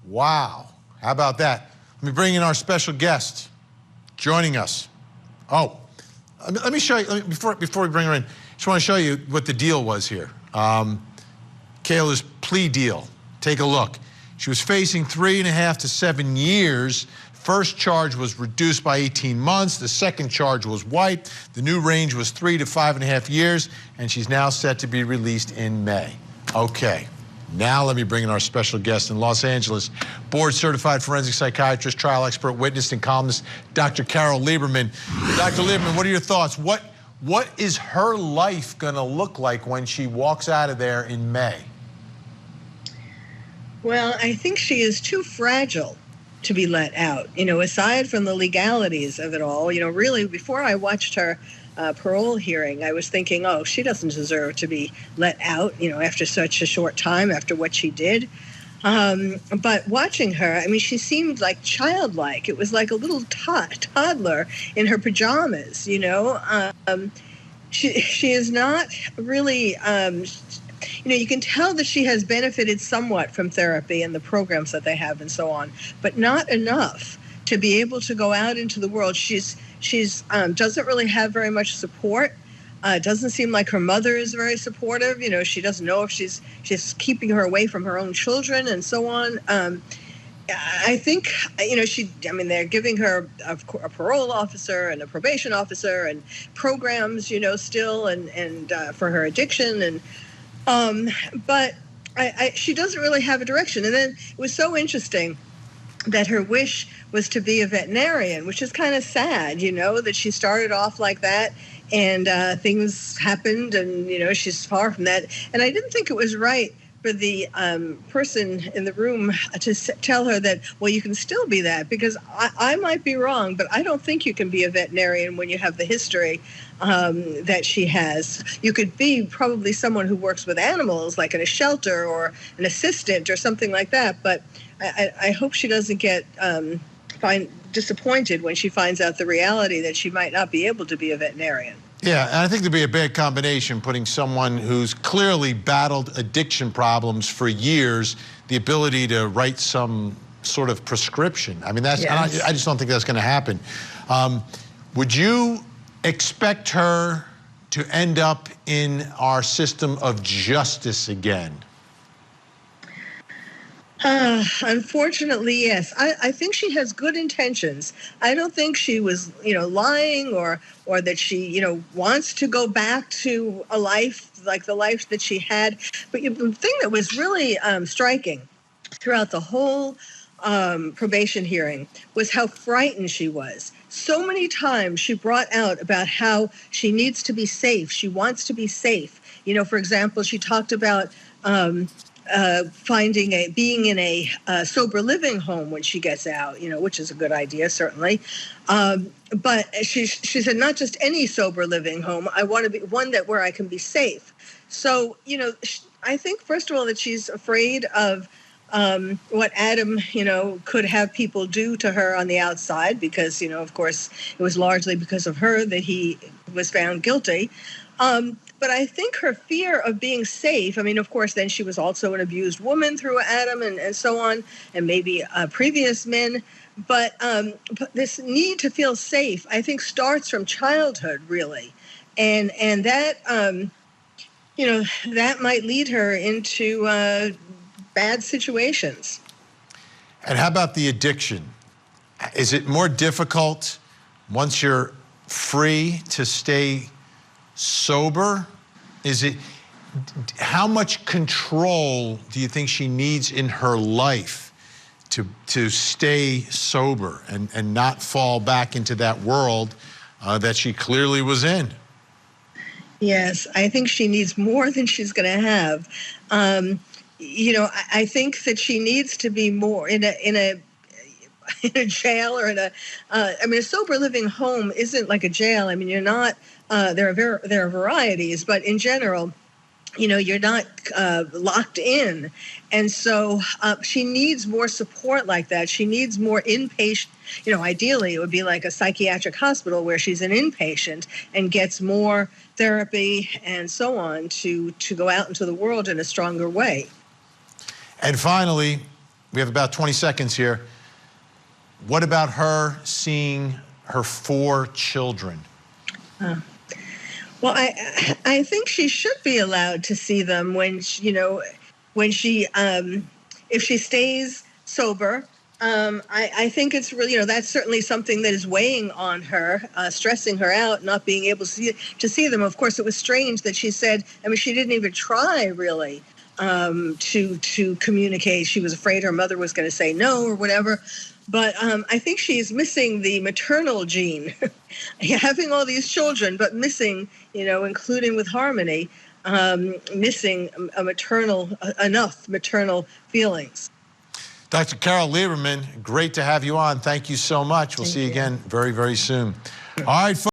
Wow. How about that? Let me bring in our special guest joining us. Oh, let me show you, before we bring her in, just want to show you what the deal was here. Kayla's plea deal. Take a look. She was facing 3.5 to 7 years. First charge was reduced by 18 months. The second charge was wiped. The new range was 3 to 5.5 years, and she's now set to be released in May. Okay. Now let me bring in our special guest in Los Angeles, board-certified forensic psychiatrist, trial expert, witness, and columnist, Dr. Carol Lieberman. Dr. Lieberman, what are your thoughts? What is her life going to look like when she walks out of there in May? Well, I think she is too fragile to be let out. You know, aside from the legalities of it all, you know, really, before I watched her parole hearing, I was thinking, oh, she doesn't deserve to be let out, you know, after such a short time, after what she did. But watching her, I mean, she seemed like childlike. It was like a little toddler in her pajamas, you know. She is not really, you know, you can tell that she has benefited somewhat from therapy and the programs that they have and so on, but not enough to be able to go out into the world. She's doesn't really have very much support. It doesn't seem like her mother is very supportive. You know, she doesn't know if she's keeping her away from her own children and so on. I think, you know, they're giving her a parole officer and a probation officer and programs, you know, still and for her addiction but she doesn't really have a direction. And then it was so interesting that her wish was to be a veterinarian, which is kind of sad, you know, that she started off like that and things happened and, you know, she's far from that. And I didn't think it was right for the person in the room to tell her that, well, you can still be that, because I might be wrong, but I don't think you can be a veterinarian when you have the history that she has. You could be probably someone who works with animals, like in a shelter or an assistant or something like that, but I hope she doesn't get disappointed when she finds out the reality that she might not be able to be a veterinarian. Yeah, and I think there'd be a bad combination putting someone who's clearly battled addiction problems for years, the ability to write some sort of prescription. I mean, that's, yes. I just don't think that's going to happen. Would you expect her to end up in our system of justice again? Unfortunately, yes. I think she has good intentions. I don't think she was, you know, lying or that she, you know, wants to go back to a life like the life that she had. But the thing that was really striking throughout the whole probation hearing was how frightened she was. So many times she brought out about how she needs to be safe. She wants to be safe. You know, for example, she talked about being in a sober living home when she gets out, you know, which is a good idea, certainly. But she said, not just any sober living home. I want to be one where I can be safe. So, you know, I think, first of all, that she's afraid of what Adam, you know, could have people do to her on the outside, because, you know, of course, it was largely because of her that he was found guilty. But I think her fear of being safe, I mean, of course, then she was also an abused woman through Adam and so on, and maybe previous men. But this need to feel safe, I think, starts from childhood, really. And that, you know, that might lead her into bad situations. And how about the addiction? Is it more difficult once you're free to stay sober? Is it, how much control do you think she needs in her life to stay sober and not fall back into that world that she clearly was in? Yes, I think she needs more than she's going to have. You know, I think that she needs to be more in a jail or in a, I mean, a sober living home isn't like a jail. I mean, you're not, there are varieties, but in general, you know, you're not locked in. And so she needs more support like that. She needs more inpatient, you know, ideally it would be like a psychiatric hospital where she's an inpatient and gets more therapy and so on to go out into the world in a stronger way. And finally, we have about 20 seconds here. What about her seeing her 4 children? Well, I think she should be allowed to see them when she, when she if she stays sober. I think it's really, that's certainly something that is weighing on her, stressing her out, not being able to see them. Of course, it was strange that she said, I mean, she didn't even try really to communicate. She was afraid her mother was going to say no or whatever. But I think she's missing the maternal gene, having all these children, but missing, including with Harmony, missing enough maternal feelings. Dr. Carol Lieberman, great to have you on. Thank you so much. We'll see you again very, very soon. All right, folks.